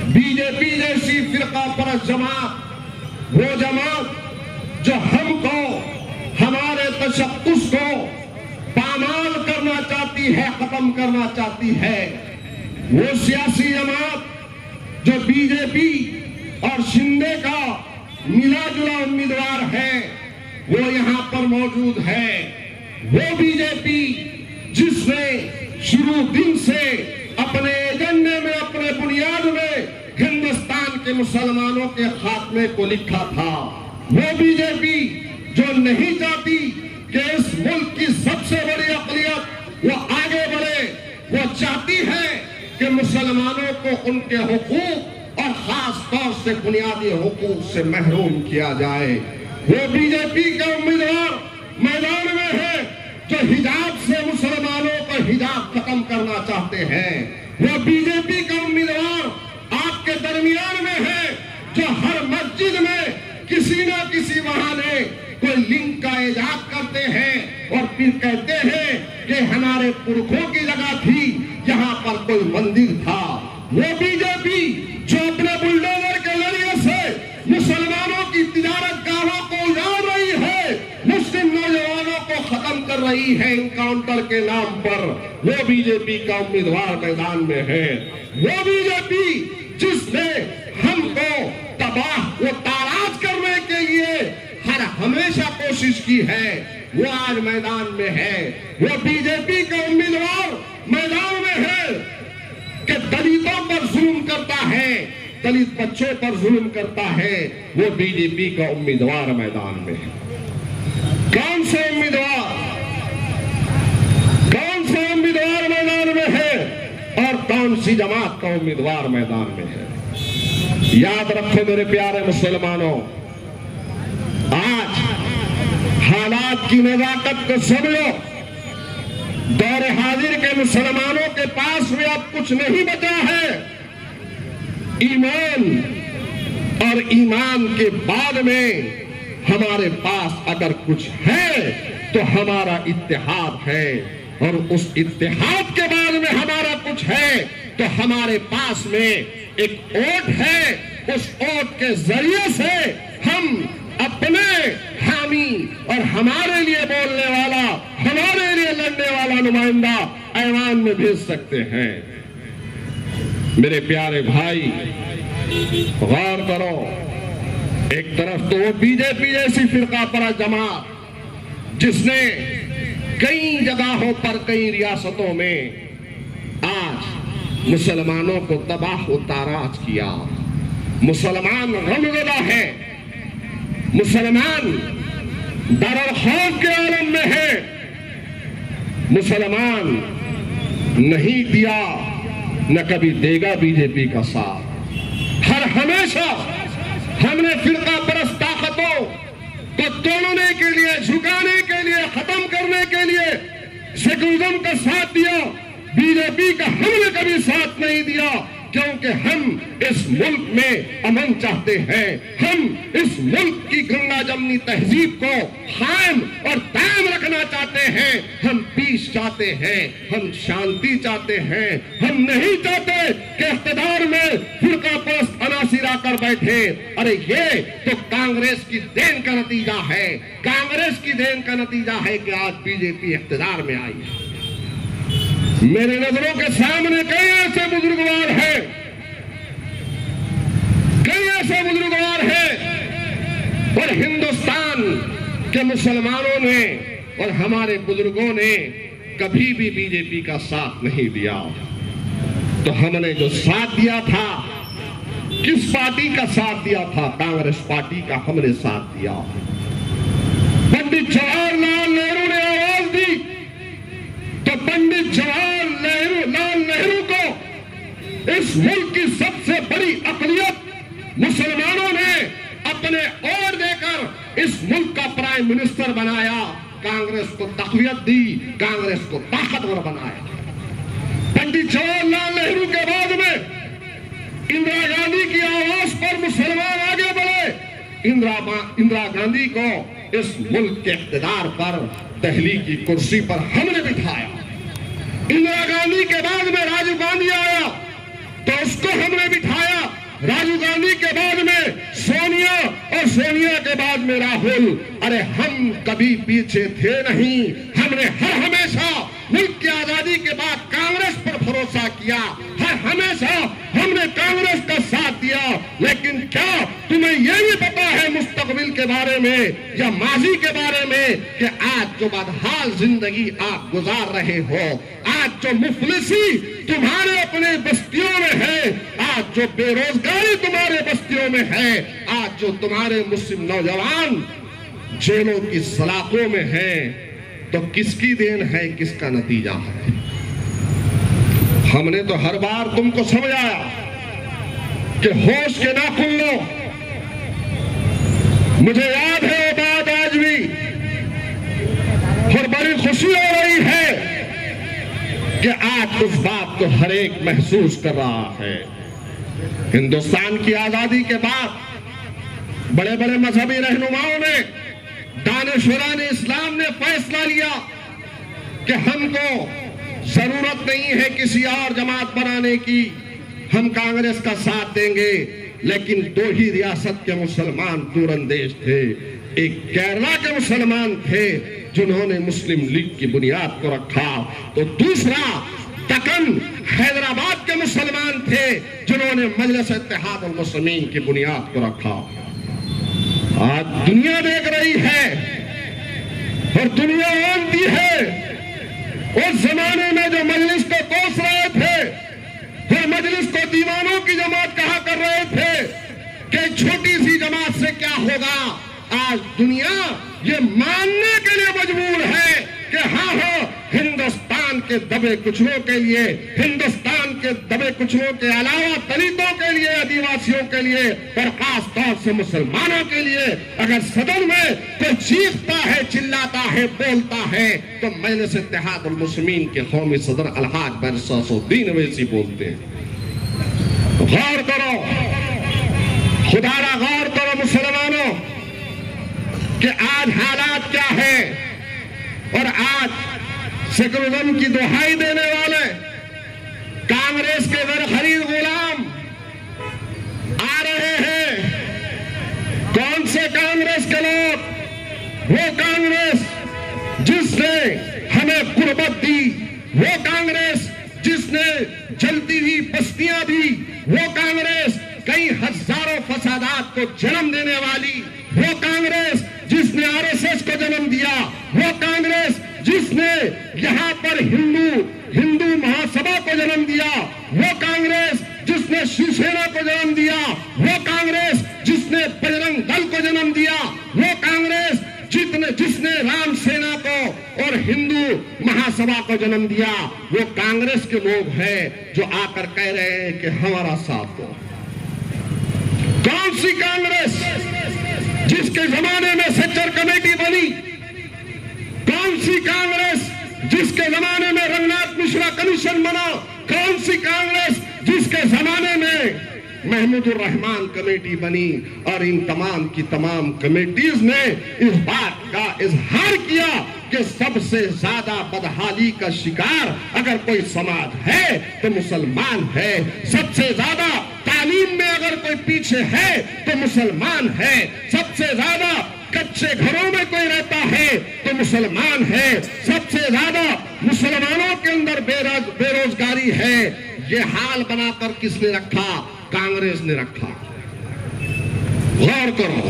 BJP जैसी फिरका परस्त जमात, वो जमात जो हमको, हमारे तशक्कुस को पामाल करना चाहती है, खत्म करना चाहती है, वो सियासी जमात जो बीजेपी और शिंदे का मिला जुला उम्मीदवार है, वो यहां पर मौजूद है। वो बीजेपी जिसने शुरू दिन से अपने एजेंडे में, अपने बुनियाद में हिंदुस्तान के मुसलमानों के खात्मे को लिखा था, वो बीजेपी जो नहीं चाहती कि इस मुल्क की सबसे बड़ी अक़लियत वो आगे बढ़े, वो चाहती है कि मुसलमानों को उनके हुकूक और खास तौर से बुनियादी हुकूक से महरूम किया जाए। वो बीजेपी का उम्मीदवार मैदान में है जो हिजाब से मुसलमानों का हिजाब खत्म करना चाहते हैं। वो बीजेपी का उम्मीदवार आपके दरमियान में है जो हर मस्जिद में किसी न किसी बहाने कोई लिंक का इजाद करते हैं और फिर कहते हैं कि हमारे पुरखों की जगह थी, यहाँ पर कोई मंदिर था। वो बीजेपी जो अपने बुलडोजर के जरिए से मुसलमानों की तिजारत गाहों को उजाड़ रही है, मुस्लिम नौजवानों को खत्म कर रही है इनकाउंटर के नाम पर, वो बीजेपी का उम्मीदवार मैदान में है। वो बीजेपी जिसने हमको तबाह व ताराज करने के लिए हर हमेशा कोशिश की है, वो आज मैदान में है। वो बीजेपी का उम्मीदवार मैदान में है कि दलितों पर जुल्म करता है, दलित बच्चों पर जुल्म करता है, वो बीजेपी का उम्मीदवार मैदान में है। कौन सा उम्मीदवार मैदान में है और कौन सी जमात का उम्मीदवार मैदान में है? याद रखो मेरे प्यारे मुसलमानों, आज हालात की नजाकत को समझो। दौरे हाजिर के मुसलमानों के पास में अब कुछ नहीं बचा है। ईमान और ईमान के बाद में हमारे पास अगर कुछ है तो हमारा इत्तेहाद है, और उस इत्तेहाद के बाद में हमारा कुछ है तो हमारे पास में एक वोट है। उस वोट के जरिए से हम अपने हामी और हमारे लिए बोलने वाला, हमारे लिए लड़ने वाला नुमाइंदा ऐवान में भेज सकते हैं। मेरे प्यारे भाई, गौर करो, एक तरफ तो वो बीजेपी जैसी फिरका परस्त जमात जिसने कई जगहों पर, कई रियासतों में आज मुसलमानों को तबाह व ताराज किया। मुसलमान गमज़दा है, मुसलमान दर खौफ के आलम में है। मुसलमान नहीं दिया न कभी देगा बीजेपी का साथ। हर हमेशा हमने फिरका परस्त ताकतों को तोड़ने के लिए, झुकाने के लिए, खत्म करने के लिए सेकुलरिज्म का साथ दिया। बीजेपी का हमने कभी साथ नहीं दिया, क्योंकि हम इस मुल्क में अमन चाहते हैं। हम इस मुल्क की गंगा जमनी तहजीब को कायम और दायम रखना चाहते हैं। हम पीस चाहते हैं, हम शांति चाहते हैं। हम नहीं चाहते कि इख्तिदार में फिरका परस्त अनासिर आकर बैठे। अरे ये तो कांग्रेस की देन का नतीजा है। कांग्रेस की देन का नतीजा है कि आज बीजेपी इख्तिदार में आई है। मेरे नजरों के सामने कई ऐसे बुजुर्गवार हैं, और हिंदुस्तान के मुसलमानों ने और हमारे बुजुर्गों ने कभी भी बीजेपी का साथ नहीं दिया। तो हमने जो साथ दिया था, किस पार्टी का साथ दिया था? कांग्रेस पार्टी का हमने साथ दिया। पंडित जवाहरलाल नेहरू ने आवाज दी तो पंडित जवाहरलाल नेहरू को इस मुल्क की सबसे बड़ी अक़लियत मुसलमानों ने अपने ओर देकर इस मुल्क का प्राइम मिनिस्टर बनाया। कांग्रेस को तक़वियत दी, कांग्रेस को ताकतवर बनाया। पंडित जवाहरलाल नेहरू के बाद में इंदिरा गांधी की आवाज पर मुसलमान आगे बढ़े। इंदिरा गांधी को इस मुल्क के इक़्तिदार पर, दहली की कुर्सी पर हमने बिठाया। इंदिरा गांधी के बाद में राजीव गांधी आया तो उसको हमने बिठाया। राजीव गांधी के बाद में सोनिया और सोनिया के बाद में राहुल। अरे हम कभी पीछे थे नहीं, हमने हर हमेशा मुल्क की आजादी के बाद कांग्रेस पर भरोसा किया, हर हमेशा हमने कांग्रेस का साथ दिया। लेकिन क्या तुम्हें यह भी पता है मुस्तकबिल के बारे में या माजी के बारे में कि आज जो बदहाल जिंदगी आप गुजार रहे हो, आज जो मुफलिसी तुम्हारे अपने बस्तियों में है, आज जो बेरोजगारी तुम्हारे बस्तियों में है, आज जो तुम्हारे मुस्लिम नौजवान जेलों की सलाखों में है, तो किसकी देन है, किसका नतीजा है? हमने तो हर बार तुमको समझाया कि होश के नाखून लो। मुझे याद है वो बात आज भी, और बड़ी खुशी हो रही है कि आज उस बात को हर एक महसूस कर रहा है। हिंदुस्तान की आजादी के बाद बड़े बड़े मजहबी रहनुमाओं ने, दानिशवरान इस्लाम ने फैसला लिया कि हमको जरूरत नहीं है किसी और जमात बनाने की, हम कांग्रेस का साथ देंगे। लेकिन दो ही रियासत के मुसलमान दूरंदेश थे, एक केरला के मुसलमान थे जिन्होंने मुस्लिम लीग की बुनियाद को रखा, तो दूसरा दक्कन हैदराबाद के मुसलमान थे जिन्होंने मजलिस इत्तेहाद अल मुस्लिमीन की बुनियाद को रखा। आज दुनिया देख रही है और दुनिया मानती है उस जमाने में जो मजलिस को कोस रहे थे, फिर मजलिस को दीवानों की जमात कहा कर रहे थे कि छोटी सी जमात से क्या होगा, आज दुनिया ये मानने के लिए मजबूर है कि हाँ हिंदुस्तान के दबे कुचलों के लिए, हिंदुस्तान के दबे कुचलों के अलावा दलितों के लिए, आदिवासियों के लिए और खास तौर से मुसलमानों के लिए अगर सदन में कोई चीखता है, चिल्लाता है, बोलता है, तो मजलिस इत्तेहाद अल मुस्लिमीन के कौमी सदर अलहाज बरसासुद्दीन अवैसी बोलते हैं। गौर करो, खुदारा गौर करो मुसलमानों कि आज हालात क्या है। और आज सेकुलरिज्म की दुहाई देने वाले कांग्रेस के घर खरीद गुलाम आ रहे हैं। कौन से कांग्रेस के लोग? वो कांग्रेस जिसने हमें कुर्बत दी, वो कांग्रेस जिसने जलती हुई बस्तियां दी, वो कांग्रेस कई हजारों फसादात को जन्म देने वाली, वो कांग्रेस जिसने आरएसएस को जन्म दिया, वो कांग्रेस जिसने यहाँ पर हिंदू महासभा को जन्म दिया, वो कांग्रेस जिसने शिवसेना को जन्म दिया, वो कांग्रेस जिसने बजरंग दल को जन्म दिया, वो कांग्रेस जिसने राम सेना को और हिंदू महासभा को जन्म दिया, वो कांग्रेस के लोग हैं जो आकर कह रहे हैं कि हमारा साथ दो। कौन सी कांग्रेस जिसके जमाने में सेक्टर कमेटी बनी? कौन सी कांग्रेस जिसके जमाने में रंगनाथ मिश्रा कमीशन बना? कौन सी कांग्रेस जिसके जमाने में महमूदुर रहमान कमेटी बनी? और इन तमाम की तमाम कमेटीज ने इस बात का इजहार किया कि सबसे ज्यादा बदहाली का शिकार अगर कोई समाज है तो मुसलमान है, सबसे ज्यादा तालीम में अगर कोई पीछे है तो मुसलमान है, सबसे ज्यादा कच्चे घरों में कोई रहता है तो मुसलमान है, सबसे ज्यादा मुसलमानों के अंदर बेरोजगारी है। ये हाल बनाकर किसने रखा? कांग्रेस ने रखा। गौर करो,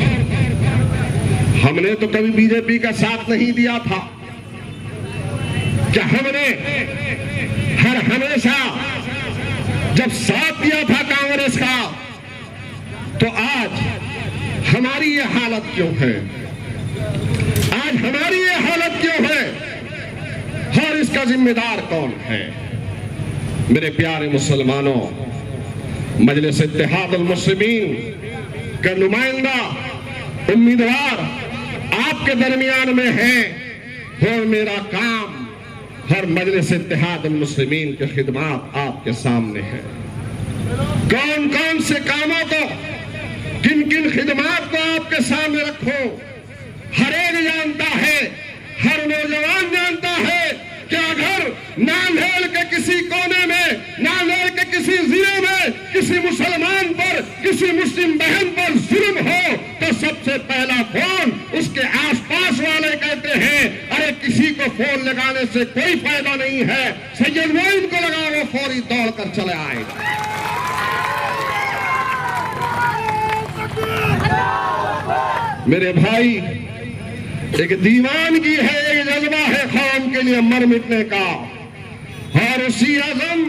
हमने तो कभी बीजेपी का साथ नहीं दिया था, क्या हमने हर हमेशा जब साथ दिया था कांग्रेस का, तो आज हमारी ये हालत क्यों है? आज हमारी ये हालत क्यों है? और इसका जिम्मेदार कौन है? मेरे प्यारे मुसलमानों, मजलिस इत्तेहाद अल मुस्लिमीन का नुमाइंदा उम्मीदवार आपके दरमियान में है, और मेरा काम हर मजलिस इत्तेहाद अल मुस्लिमीन की खिदमत आपके सामने है। कौन कौन से कामों को, किन किन खिदमत को आपके सामने रखो, हर एक जानता है, हर नौजवान जानता है कि अगर नांदेड़ के किसी कोने में, नांदेड़ के किसी जिले में किसी मुसलमान पर किसी मुस्लिम बहन पर जुल्म हो तो सबसे पहला फोन उसके आसपास वाले कहते हैं अरे किसी को फोन लगाने से कोई फायदा नहीं है, सैयद मोइन को लगाओ, वो फौरी दौड़ कर चले आएगा। मेरे भाई, एक दीवानगी है, एक जज्बा है कौम के लिए मर मिटने का, और उसी अज़म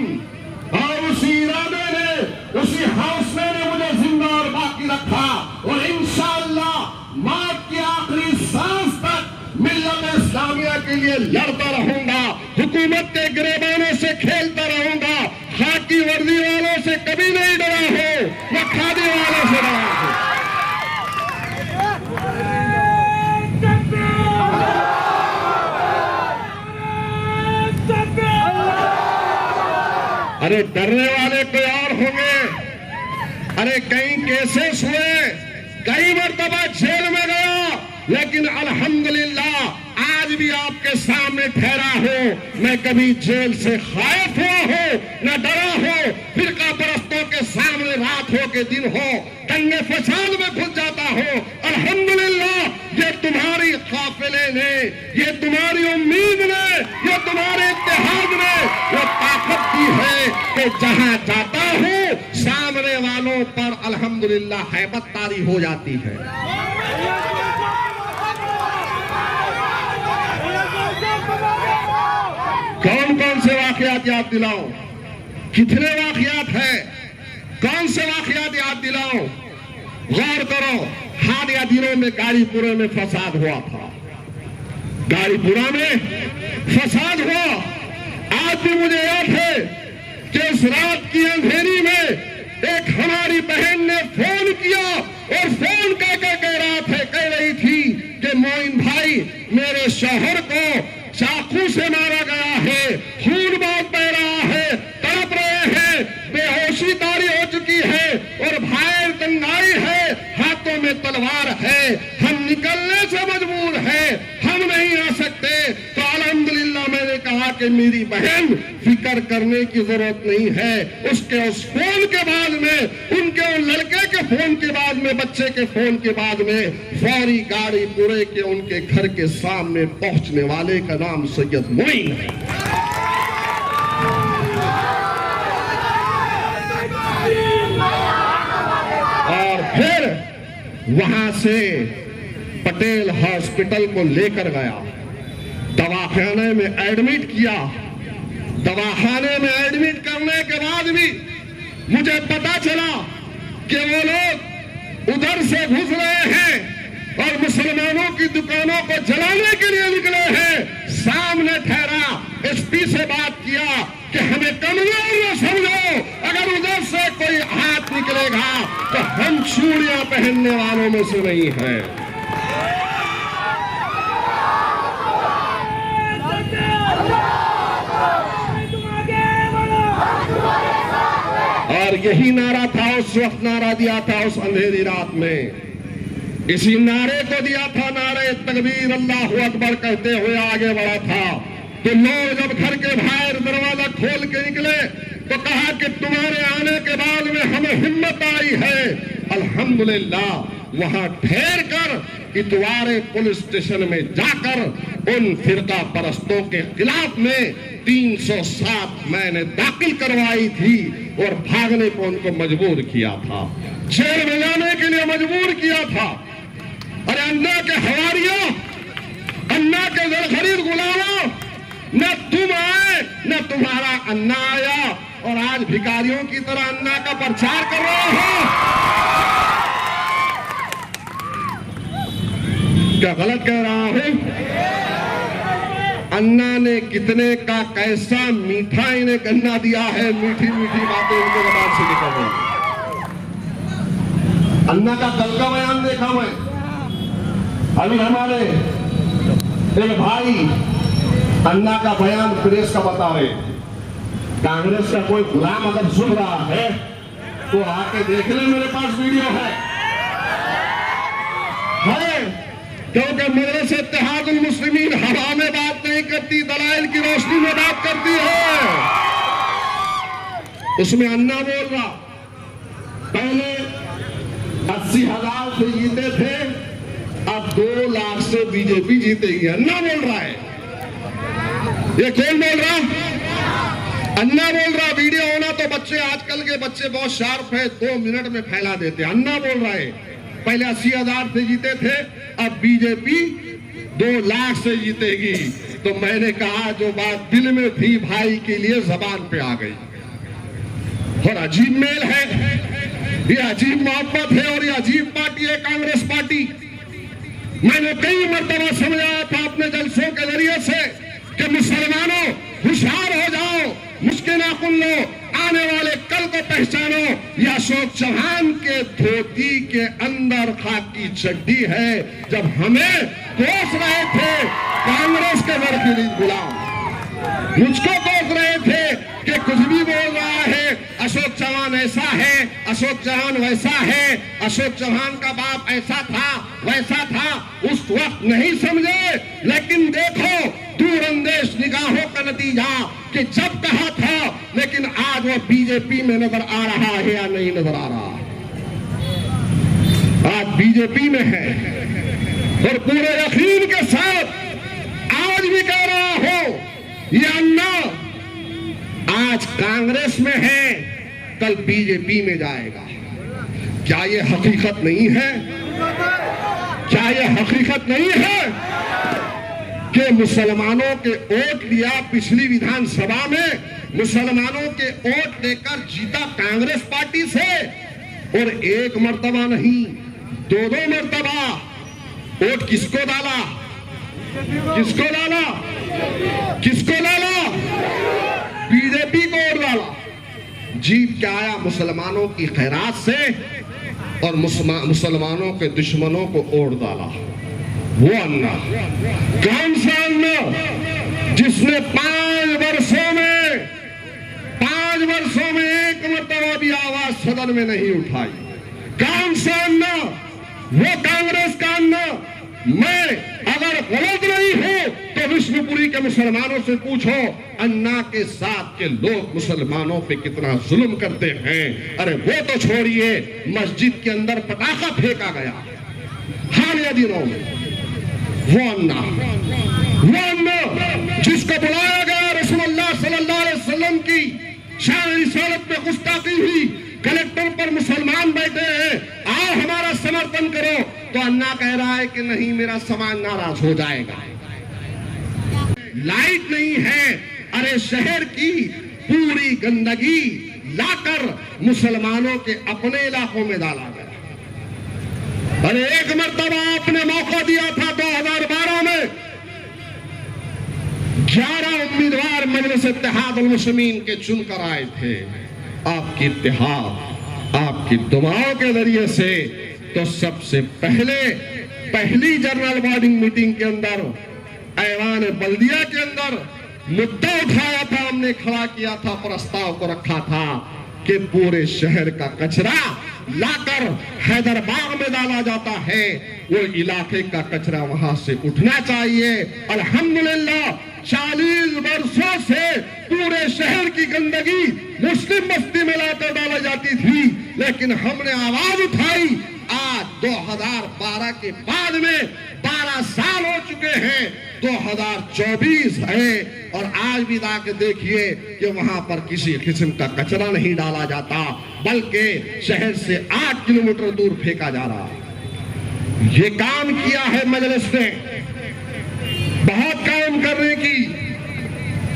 और उसी इरादे ने, उसी हौसले ने मुझे जिंदा और बाकी रखा, और इंशाअल्लाह मौत की आखिरी सांस तक मिल्लत इस्लामिया के लिए लड़ता रहूंगा, हुकूमत के गिरेबानों से खेलता रहूंगा, खाकी वर्दी वालों से कभी नहीं डरा हो, मैं खादी वालों से डरा हूं। अरे डरने वाले कोई और होंगे, अरे कई केसेस हुए, कई मरतबा जेल में गया, लेकिन अल्हम्दुलिल्लाह आज भी आपके सामने ठहरा हो, मैं कभी जेल से खायफ हुआ हो, न डरा हो, फिरका परस्तों के सामने रात हो के दिन हो, दंगे फसाद में घुस जाता हो। अल्हम्दुलिल्लाह ये तुम्हारी काफिले ने, ये तुम्हारी उम्मीद ने, ये तुम्हारे इत्तेहाद ने वो ताकत दी है कि जहां जाता हूं सामने वालों पर अल्हम्दुलिल्लाह हैबत तारी हो जाती है। कौन कौन से वाकयात याद दिलाओ, कितने वाकयात है, कौन से वाकयात याद दिलाओ, गौर करो। हालिया दिनों में गाड़ीपुरा में फसाद हुआ था, गाड़ीपुरा में फसाद हुआ। आज भी मुझे याद है कि उस रात की अंधेरी में एक हमारी बहन ने फोन किया और फोन कह रही थी कि मोइन भाई मेरे शौहर को चाकू से मारा गया है, खून बहुत बह रहा है, तड़प रहे हैं, बेहोशी तारी हो चुकी है और भाई तंगाई है, हाथों में तलवार है, हम निकलने से मजबूर हैं, हम नहीं आ सकते। तो अल्हम्दुलिल्लाह मैंने कहा कि मेरी बहन फिक्र करने की जरूरत नहीं है। उसके उस फोन के बाद में, उनके उन लड़के के फोन के बाद में, बच्चे के फोन के बाद में फौरी गाड़ी पूरे के उनके घर के सामने पहुंचने वाले का नाम सैयद मोइन है। और फिर वहां से पटेल हॉस्पिटल को लेकर गया, दवाखाने में एडमिट किया। दवाखाने में एडमिट करने के बाद भी मुझे पता चला कि वो लोग उधर से घुस रहे हैं और मुसलमानों की दुकानों को जलाने के लिए निकले हैं। सामने ठहरा, एसपी से बात किया कि हमें कमजोर न समझो, अगर उधर से कोई हाथ निकलेगा तो हम चूड़ियां पहनने वालों में से नहीं है। और यही नारा था, उस वक्त नारा दिया था उस अंधेरी रात में, इसी नारे को दिया था, नारे तकबीर अल्लाहु अकबर कहते हुए आगे बढ़ा था। तो लोग जब घर के बाहर दरवाजा खोल के निकले तो कहा कि तुम्हारे आने के बाद में हमें हिम्मत आई है। अल्हम्दुलिल्लाह वहां ठहर कर इतवारे पुलिस स्टेशन में जाकर उन फिरका परस्तों के खिलाफ में 307 मैंने दाखिल करवाई थी और भागने को उनको मजबूर किया था, जेल में जाने के लिए मजबूर किया था। अरे अन्ना के हवारियों, अन्ना के खरीद गुलामों, न तुम आए न तुम्हारा अन्ना आया और आज भिखारियों की तरह अन्ना का प्रचार कर रहे हो। क्या गलत कह रहा हूं? अन्ना ने कितने का कैसा मीठा इन्हें गन्ना दिया है, मीठी मीठी बातें उनके जबान से निकल रही। अन्ना का कल का बयान देखा मैं, अभी हमारे एक भाई अन्ना का बयान प्रेस का बता रहे, कांग्रेस का कोई गुलाम अगर सुन रहा है तो आके देख ले, मेरे पास वीडियो है। क्योंकि मजलिस इत्तेहादुल मुस्लिमीन हवा में बात नहीं करती, दलाइल की रोशनी में बात करती है। उसमें अन्ना बोल रहा, पहले 80,000 से जीते थे, अब 2 लाख से बीजेपी जीतेगी। अन्ना बोल रहा है, ये कौन बोल रहा? अन्ना बोल रहा। वीडियो होना तो बच्चे, आजकल के बच्चे बहुत शार्प है, 2 मिनट में फैला देते। अन्ना बोल रहा है, पहले 80,000 से जीते थे, अब बीजेपी 2 लाख से जीतेगी। तो मैंने कहा जो बात दिल में थी भाई के लिए जबान पे आ गई। और अजीब मेल है, ये अजीब मोहब्बत है, और ये अजीब पार्टी है कांग्रेस पार्टी। मैंने कई मर्तबा समझाया था अपने जलसों के जरिए से कि मुसलमानों होशियार हो जाओ, मुश्किल नाखुन लो, आने वाले कल को पहचानो। यह अशोक चौहान के धोती के अंदर खाकी चड्डी है। जब हमें कोस रहे थे कांग्रेस के वकील गुलाम, मुझको कोस रहे थे कि कुछ भी बोल रहा है, अशोक चौहान ऐसा है, अशोक चौहान वैसा है, अशोक चौहान का बाप ऐसा था वैसा था। उस वक्त नहीं समझे, लेकिन देखो दूरअंदेश निगाहों का नतीजा कि जब कहा था, लेकिन आज वो बीजेपी में नजर आ रहा है या नहीं नजर आ रहा? आज बीजेपी में है, और पूरे यकीन के साथ आज भी कह रहा हो, ये अन्ना आज कांग्रेस में है, कल बीजेपी में जाएगा। क्या ये हकीकत नहीं है? क्या ये हकीकत नहीं है कि मुसलमानों के वोट लिया पिछली विधानसभा में, मुसलमानों के वोट लेकर जीता कांग्रेस पार्टी से, और 1 मर्तबा नहीं 2 मर्तबा वोट किसको डाला? किसको डाला? किसको डाला? बीजेपी को वोट डाला। जीत क्या आया? मुसलमानों की खैरात से, और मुसलमानों के दुश्मनों को वोट डाला। वो अन्ना, कौन सा अन्ना जिसने 5 वर्षों में 1 मर्तबा भी आवाज सदन में नहीं उठाई? कौन सा अन्ना? वो कांग्रेस का अन्ना। मैं अगर गलत नहीं हूं तो विष्णुपुरी के मुसलमानों से पूछो, अन्ना के साथ के लोग मुसलमानों पे कितना जुल्म करते हैं। अरे वो तो छोड़िए, मस्जिद के अंदर पटाखा फेंका गया हालिया दिनों में। वो अन्ना जिसको बुलाया गया रसूलुल्लाह सल्लल्लाहु अलैहि वसल्लम की शान रिसालत में गुस्ताखी हुई, कलेक्टर पर मुसलमान बैठे हैं, आओ हमारा समर्थन करो, तो अन्ना कह रहा है कि नहीं, मेरा समाज नाराज हो जाएगा। लाइट नहीं है, अरे शहर की पूरी गंदगी लाकर मुसलमानों के अपने इलाकों में डाला गया। अरे 1 मर्तबा आपने मौका दिया था 2012 में, 11 उम्मीदवार मजलिस इत्तेहादुल मुस्लिमीन के चुनकर आए थे। आपकी इत्तेहाद, आपकी दुआओं के जरिए से तो सबसे पहली जनरल बॉडी मीटिंग के अंदर, ऐवान बल्दिया के अंदर मुद्दा उठाया था, हमने खड़ा किया था, प्रस्ताव को रखा था कि पूरे शहर का कचरा लाकर हैदराबाद में डाला जाता है, वो इलाके का कचरा वहां से उठना चाहिए। अल्हम्दुलिल्लाह 40 वर्षों से पूरे शहर की गंदगी मुस्लिम बस्ती में लाकर डाला जाती थी, लेकिन हमने आवाज उठाई। आज 2012 के बाद में 12 साल हो चुके हैं, 2024 है, और आज भी जाके देखिए कि वहां पर किसी किस्म का कचरा नहीं डाला जाता, बल्कि शहर से 8 किलोमीटर दूर फेंका जा रहा है। ये काम किया है मजलिस ने, बहुत काम करने की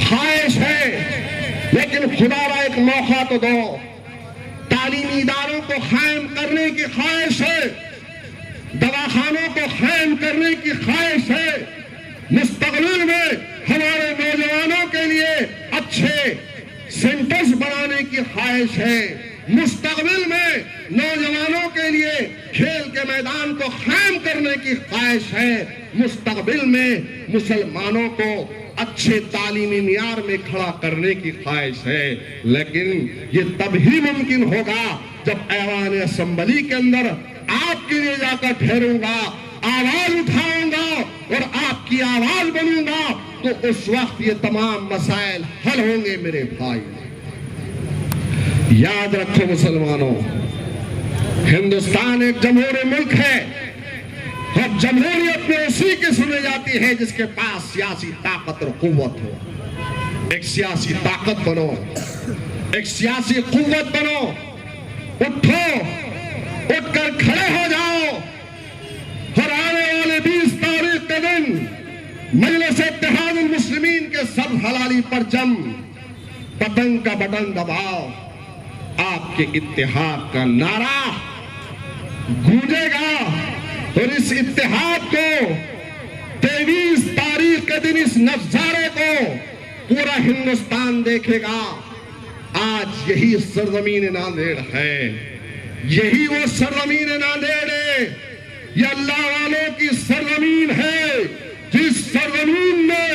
ख्वाहिश है, लेकिन खुदा एक मौका तो दो। तालीमी इदारों को कायम करने की ख्वाहिश है, दवाखानों को कायम करने की ख्वाहिश है, मुस्तकबिल में हमारे नौजवानों के लिए अच्छे सेंटर्स बनाने की ख्वाहिश है, मुस्तकबिल में नौजवानों के लिए खेल के मैदान को कायम करने की ख्वाहिश है, मुस्तकबिल में मुसलमानों को अच्छे तालीमी मियार में खड़ा करने की ख्वाहिश है। लेकिन ये तब ही मुमकिन होगा जब ऐवान असेंबली के अंदर आपके लिए जाकर ठहरूंगा, आवाज उठाऊंगा और आपकी आवाज बनूंगा, तो उस वक्त ये तमाम मसाइल हल होंगे। मेरे भाई याद रखो मुसलमानों, हिंदुस्तान एक जमहूरी मुल्क है और जमहूरियत में उसी की सुनी जाती है जिसके पास सियासी ताकत और कुव्वत हो। एक सियासी ताकत बनो, एक सियासी कुव्वत बनो, उठो, उठकर खड़े हो जाओ और आने वाले 20 तारीख के दिन मजलिस इत्तेहादुल मुस्लिमीन के सर हलाली पर जम पतंग का बटन दबाओ, आपके इत्तेहाद का नारा गूंजेगा और इस इत्तेहाद को 23 तारीख के दिन इस नजारे को पूरा हिंदुस्तान देखेगा। आज यही सरजमीन नांदेड़ है, यही वो सरजमीन नांदेड़ है, ये अल्लाह वालों की सरजमीन है जिस सरजमीन ने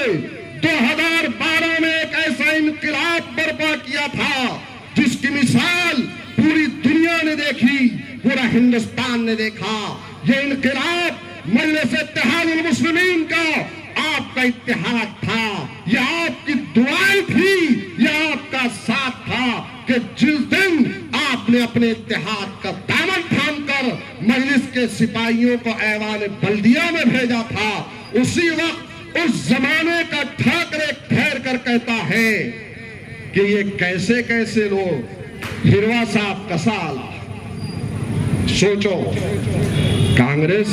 2012 में एक ऐसा इनकलाब बर्पा किया था जिसकी मिसाल पूरी दुनिया ने देखी, पूरा हिंदुस्तान ने देखा। ये इनकलाब मजलिस इत्तेहादुल मुस्लिमीन का आपका इत्तेहाद था, यह आपकी दुआएं थी, यह आपका साथ था कि जिस दिन आपने अपने इत्तेहाद का दामन थामकर मजलिस के सिपाहियों को ऐवान बल्दिया में भेजा था, उसी वक्त उस जमाने का ठाकरे ठहर कर कहता है कि ये कैसे कैसे लोग, हिरवा साहब का साल सोचो, कांग्रेस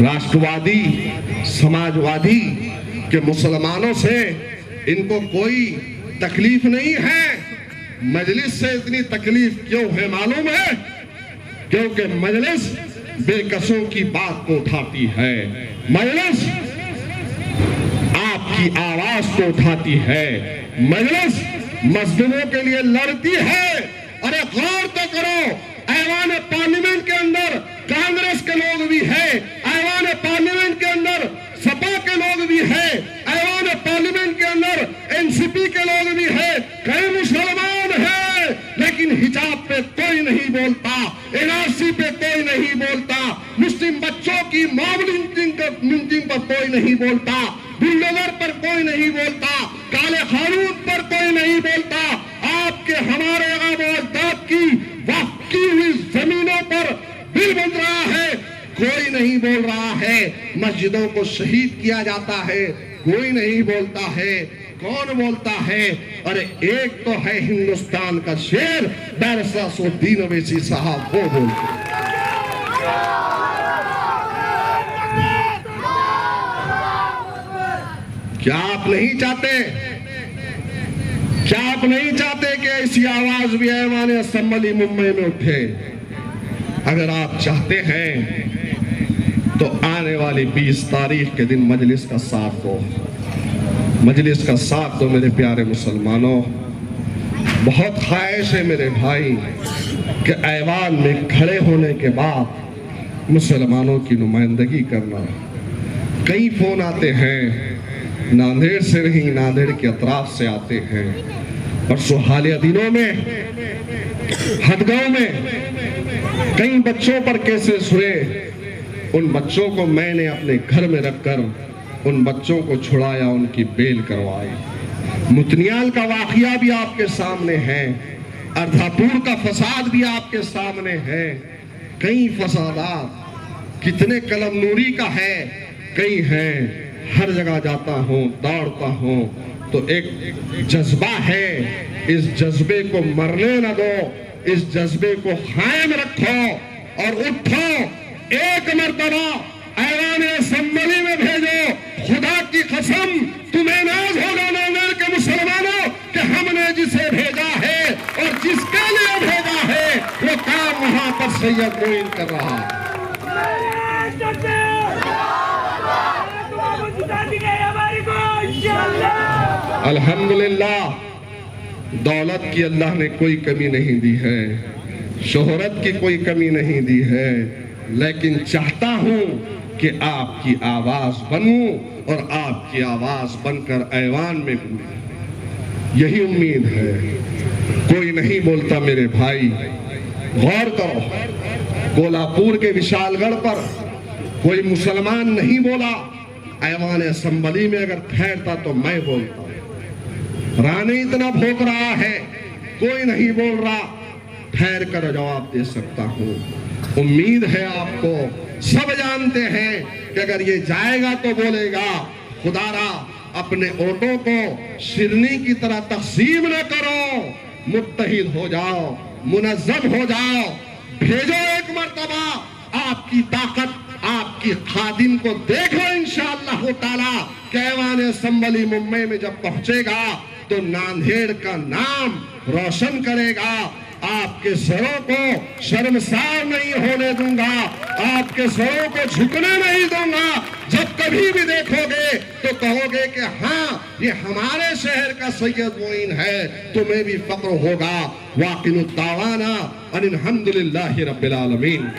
राष्ट्रवादी समाजवादी के मुसलमानों से इनको कोई तकलीफ नहीं है। मजलिस से इतनी तकलीफ क्यों है मालूम है? क्योंकि मजलिस बेकसों की बात को उठाती है, मजलिस आपकी आवाज को उठाती है, मजलिस मजलूमों के लिए लड़ती है। अरे गौर तो करो, ऐवान पार्लियामेंट के अंदर कांग्रेस के लोग भी है, ऐवान पार्लियामेंट के अंदर सपा के लोग भी है, ऐवान पार्लियामेंट के अंदर एनसीपी के लोग भी है, कई मुसलमान है, लेकिन हिजाब पे कोई नहीं बोलता, एनआरसी पे कोई नहीं बोलता, मुस्लिम बच्चों की मॉब लिंचिंग पर कोई नहीं बोलता, बुलडोजर पर कोई नहीं बोलता, काले कानून पर कोई नहीं बोलता, आपके हमारे आबाद की वक्फ हुई जमीनों पर बिल बन रहा है, कोई नहीं बोल रहा है। मस्जिदों को शहीद किया जाता है, कोई नहीं बोलता है। कौन बोलता है? अरे एक तो है हिंदुस्तान का शेर बैरिस्टर असदुद्दीन ओवैसी साहब, वो बोलते। क्या आप नहीं चाहते, क्या आप नहीं चाहते कि ऐसी आवाज भी ऐवान असेंबली मुंबई में उठे? अगर आप चाहते हैं तो आने वाली 20 तारीख के दिन मजलिस का साथ दो, मजलिस का साथ दो मेरे प्यारे मुसलमानों। बहुत ख्वाहिश है मेरे भाई कि ऐवान में खड़े होने के बाद मुसलमानों की नुमाइंदगी करना। कई फोन आते हैं, नांदेड़ से नहीं, नांदेड़ के अतराफ से आते हैं। परसों हालिया दिनों में हदगांव में कई बच्चों पर केसेस हुए, उन बच्चों को मैंने अपने घर में रखकर उन बच्चों को छुड़ाया, उनकी बेल करवाई। मुतनियाल का वाकया भी आपके सामने है, अर्धापुर का फसाद भी आपके सामने है। कई फसादात, कितने कलम नूरी का है, कई हैं। हर जगह जाता हूँ, दौड़ता हूँ तो एक जज्बा है, इस जज्बे को मरने न दो, इस जज्बे को कायम रखो और उठो। एक मर्तबा ऐवान असेंबली में भेजो, खुदा की कसम तुम्हें नाज होगा नांदेड़ के मुसलमानों कि हमने जिसे भेजा है और जिसके लिए भेजा है वो काम वहां पर सैयद मोइन कर रहा है। अल्हम्दुलिल्लाह, दौलत की अल्लाह ने कोई कमी नहीं दी है, शोहरत की कोई कमी नहीं दी है, लेकिन चाहता हूं कि आपकी आवाज बनूं और आपकी आवाज बनकर ऐवान में गूंजे। यही उम्मीद है। कोई नहीं बोलता मेरे भाई, गौर करो, कोल्हापुर के विशालगढ़ पर कोई मुसलमान नहीं बोला। ऐवान असेंबली में अगर ठहरता तो मैं बोलता। रानी इतना भोंक रहा है, कोई नहीं बोल रहा, ठहर कर जवाब दे सकता हूँ। उम्मीद है आपको, सब जानते हैं कि अगर ये जाएगा तो बोलेगा खुदारा अपने वोटों को शिरनी की तरह तकसीम न करो, मुत्तहिद हो जाओ, मुनज़्ज़म हो जाओ, भेजो एक मर्तबा आपकी ताकत, आपकी खादिम को देखो इंशाअल्लाह ताला। कैवान असम्बली मुंबई में जब पहुंचेगा तो नांदेड़ का नाम रोशन करेगा। आपके सरों को शर्मसार नहीं होने दूंगा, आपके सरों को झुकने नहीं दूंगा। जब कभी भी देखोगे तो कहोगे कि हाँ ये हमारे शहर का सैयद मोइन है, तुम्हें भी फक्र होगा। वाकिनुत दावाना अनिल हम्दुलिल्लाहि रब्बिल आलमीन।